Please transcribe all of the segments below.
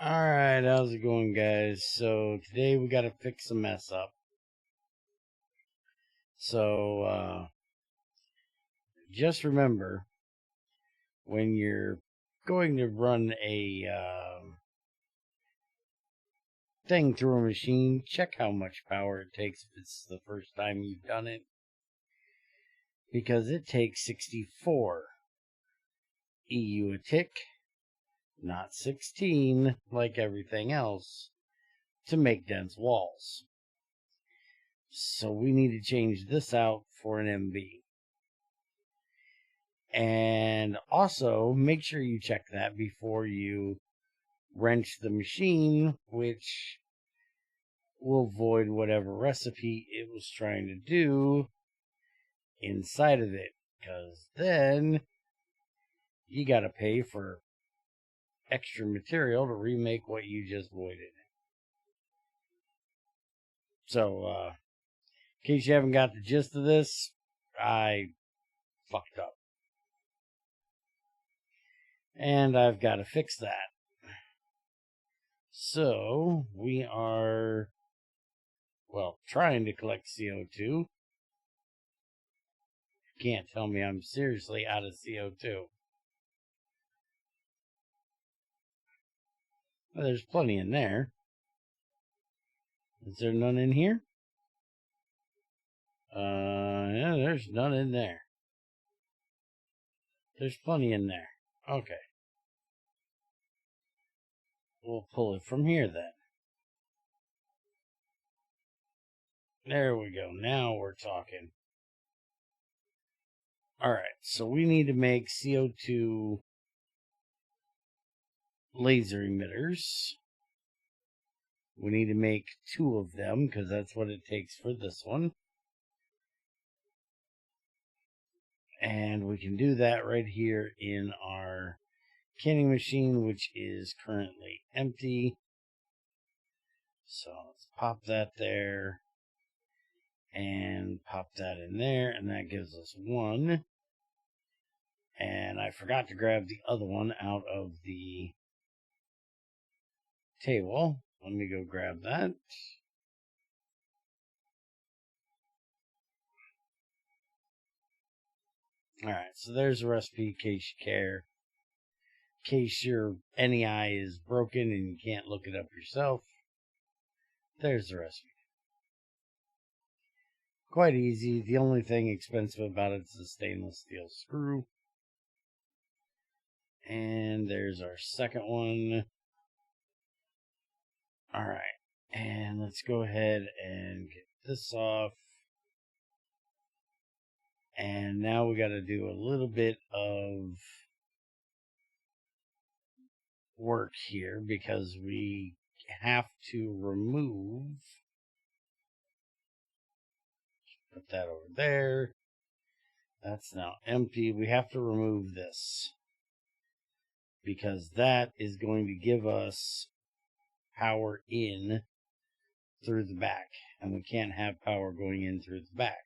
Alright, how's it going, guys? So today we gotta fix a mess up. So just remember, when you're going to run a thing through a machine, check how much power it takes if it's the first time you've done it, because it takes 64 EU a tick, not 16 like everything else, to make dense walls. So we need to change this out for an MB. And also, make sure you check that before you wrench the machine, which will void whatever recipe it was trying to do inside of it. Because then you got to pay for extra material to remake what you just voided. So, in case you haven't got the gist of this, I fucked up. And I've got to fix that. So, we are, well, trying to collect CO2. Can't tell me I'm seriously out of CO2. Well, there's plenty in there. Is there none in here? Yeah, there's none in there. There's plenty in there. Okay. We'll pull it from here then. There we go. Now we're talking. Alright, so we need to make CO2 laser emitters. We need to make 2 of them, because that's what it takes for this one. And we can do that right here in our canning machine, which is currently empty. So let's pop that there and pop that in there, and that gives us 1. And I forgot to grab the other one out of the table. Let me go grab that. Alright, so there's a recipe in case you care. In case your NEI is broken and you can't look it up yourself, there's the recipe. Quite easy. The only thing expensive about it is the stainless steel screw. And there's our second one. Alright, and let's go ahead and get this off. And now we got to do a little bit of work here because we have to remove. Put that over there. That's now empty. We have to remove this because that is going to give us power in through the back, and we can't have power going in through the back.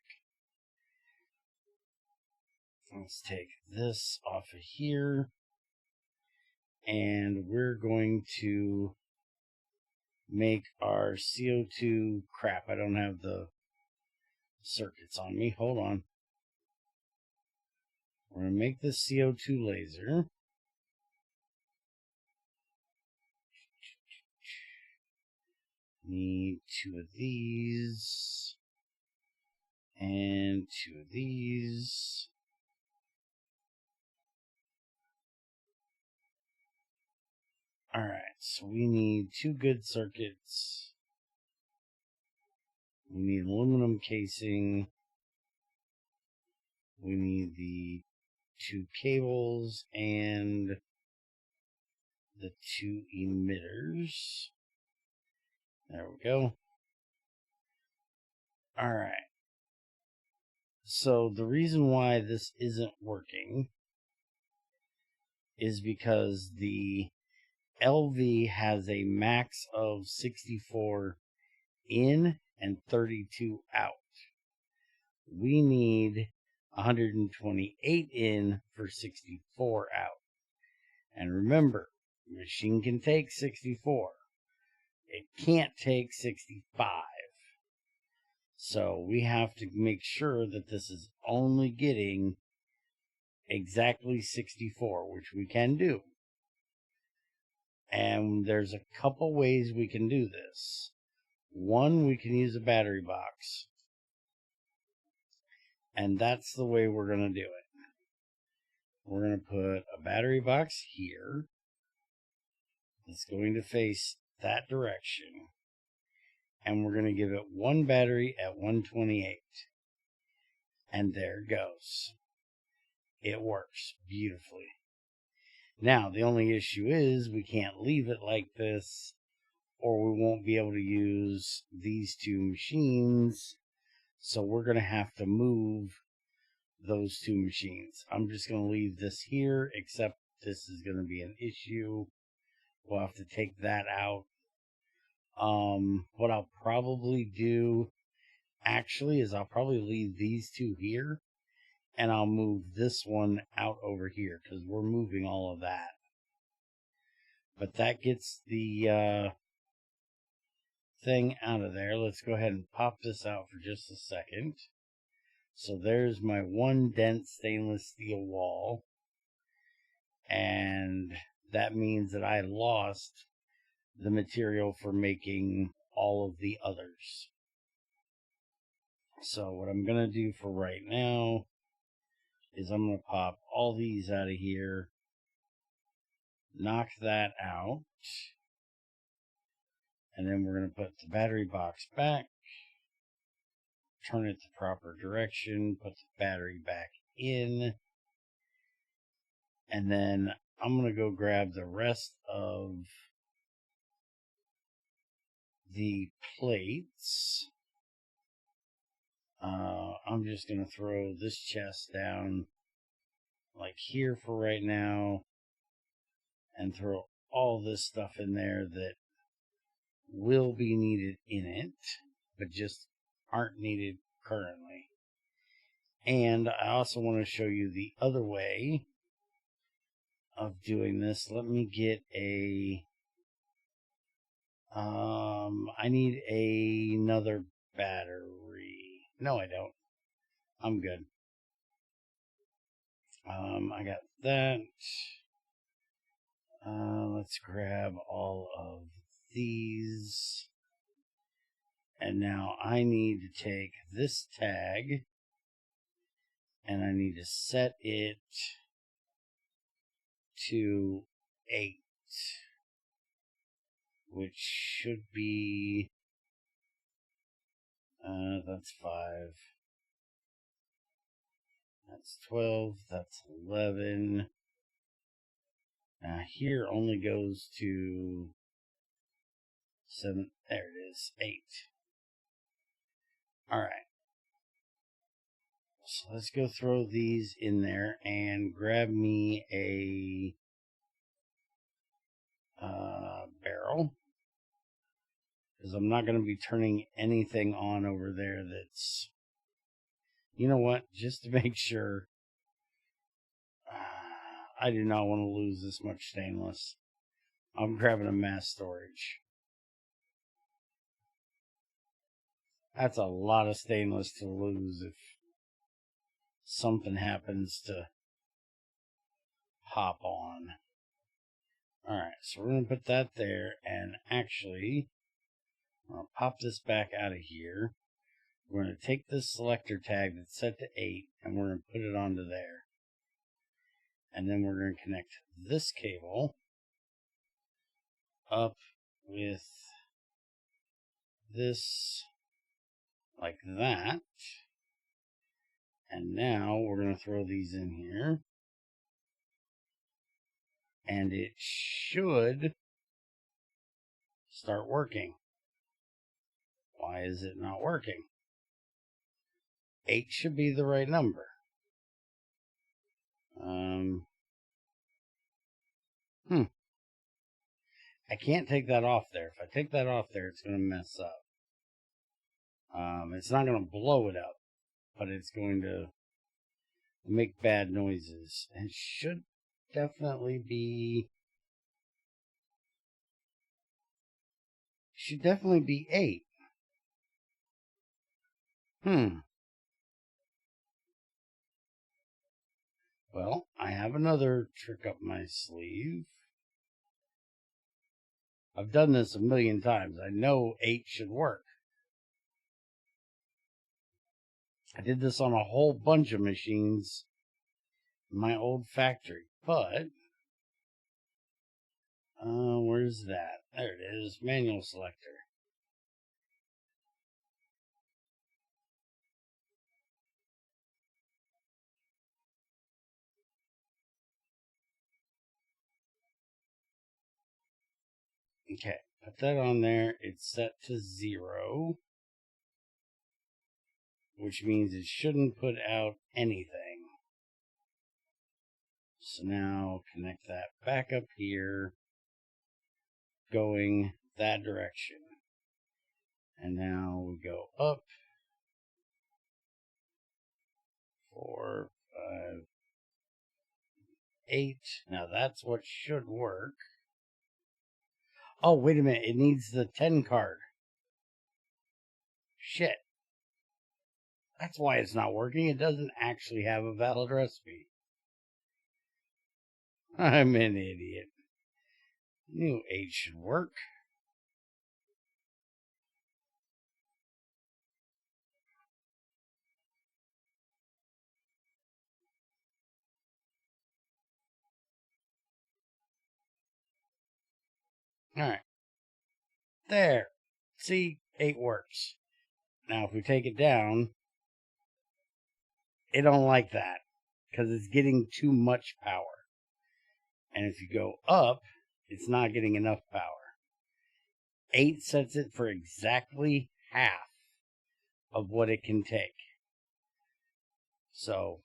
Let's take this off of here, and we're going to make our CO2 crap. I don't have the circuits on me. Hold on. We're going to make this CO2 laser. Need 2 of these and 2 of these. Alright, so we need 2 good circuits. We need aluminum casing. We need the 2 cables and the 2 emitters. There we go. Alright. So the reason why this isn't working is because the LV has a max of 64 in and 32 out. We need 128 in for 64 out. And remember, The machine can take 64. It can't take 65. So we have to make sure that this is only getting exactly 64, which we can do. And there's a couple ways we can do this. One, we can use a battery box. And that's the way we're going to do it. We're going to put a battery box here. It's going to face that direction. And we're going to give it one battery at 128. And there it goes. It works beautifully. Now, the only issue is we can't leave it like this, or we won't be able to use these two machines. So we're going to have to move those two machines. I'm just going to leave this here, except this is going to be an issue. We'll have to take that out. What I'll probably do, actually, is I'll probably leave these two here, and I'll move this one out over here, because we're moving all of that. But that gets the thing out of there. Let's go ahead and pop this out for just a second. So there's my one dense stainless steel wall. And that means that I lost the material for making all of the others. So what I'm going to do for right now is I'm going to pop all these out of here, knock that out, and then we're going to put the battery box back, turn it the proper direction, put the battery back in, and then I'm going to go grab the rest of the plates. I'm just going to throw this chest down like here for right now and throw all this stuff in there that will be needed in it, but just aren't needed currently. And I also want to show you the other way of doing this. Let me get a I need another battery. No, I don't. I'm good. I got that. Let's grab all of these. And now I need to take this tag and I need to set it to 8, which should be, that's 5. That's 12. That's 11. Now here only goes to 7. There it is. 8. Alright. So let's go throw these in there and grab me a barrel. Because I'm not going to be turning anything on over there that's... You know what? Just to make sure... I do not want to lose this much stainless. I'm grabbing a mass storage. That's a lot of stainless to lose if something happens to pop on. Alright, so we're going to put that there, and actually, I'm going to pop this back out of here. We're going to take this selector tag that's set to 8, and we're going to put it onto there. And then we're going to connect this cable up with this like that. And now we're going to throw these in here. And it should start working. Why is it not working? 8 should be the right number. I can't take that off there. If I take that off there, it's going to mess up. It's not going to blow it up, but it's going to make bad noises. It should definitely be Should definitely be 8. Well, I have another trick up my sleeve. I've done this a million times. I know 8 should work. I did this on a whole bunch of machines in my old factory, but where's that? There it is, manual selector. Okay, put that on there. It's set to 0, which means it shouldn't put out anything. So now connect that back up here, going that direction. And now we go up 4, 5, 8. Now that's what should work. Oh, wait a minute. It needs the 10 card. Shit. That's why it's not working. It doesn't actually have a valid recipe. I'm an idiot. Knew 8 should work. Alright. There. See, 8 works. Now, if we take it down, it don't like that because it's getting too much power. And if you go up, it's not getting enough power. 8 sets it for exactly half of what it can take. So,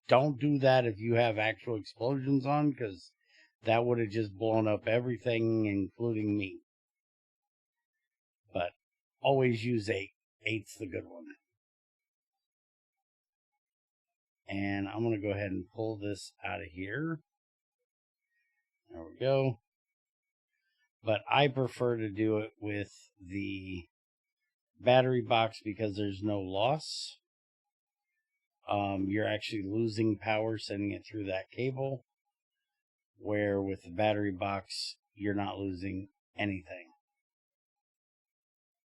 don't do that if you have actual explosions on, because that would have just blown up everything, including me. But always use 8. 8's the good one. And I'm going to go ahead and pull this out of here. There we go. But I prefer to do it with the battery box because there's no loss. You're actually losing power sending it through that cable, where with the battery box, you're not losing anything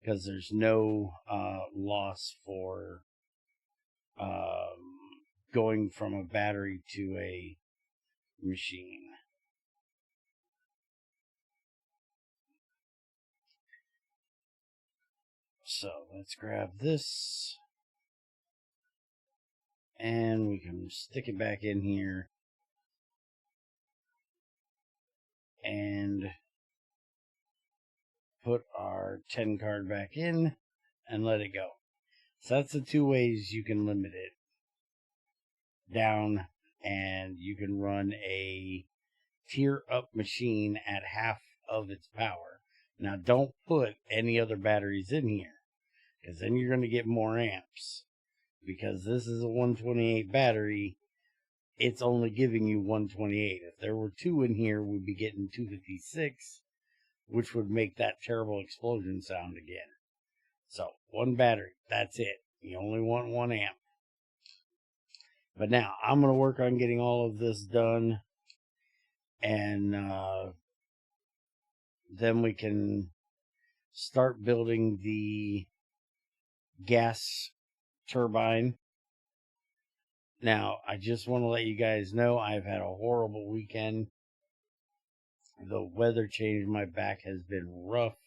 because there's no loss for going from a battery to a machine. So let's grab this and we can stick it back in here and put our 10 card back in and let it go. So that's the 2 ways you can limit it down, and you can run a tier up machine at half of its power. Now don't put any other batteries in here, because then you're going to get more amps. Because this is a 128 battery, it's only giving you 128. If there were 2 in here, we'd be getting 256, which would make that terrible explosion sound again. So 1 battery, that's it. You only want 1 amp. But now I'm going to work on getting all of this done, and then we can start building the gas turbine. Now, I just want to let you guys know I've had a horrible weekend. The weather change, my back has been rough,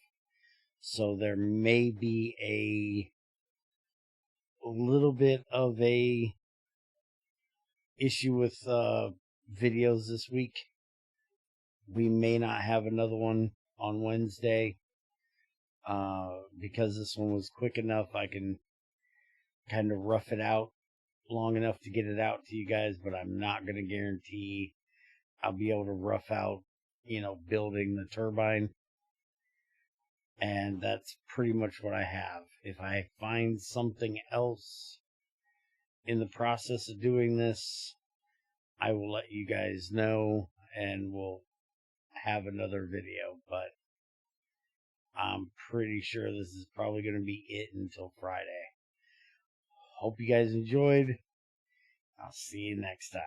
so there may be a little bit of a issue with videos this week. We may not have another one on Wednesday because this one was quick enough. I can kind of rough it out long enough to get it out to you guys, but I'm not going to guarantee I'll be able to rough out, building the turbine. And that's pretty much what I have. If I find something else in the process of doing this, I will let you guys know and we'll have another video. But I'm pretty sure this is probably going to be it until Friday. Hope you guys enjoyed. I'll see you next time.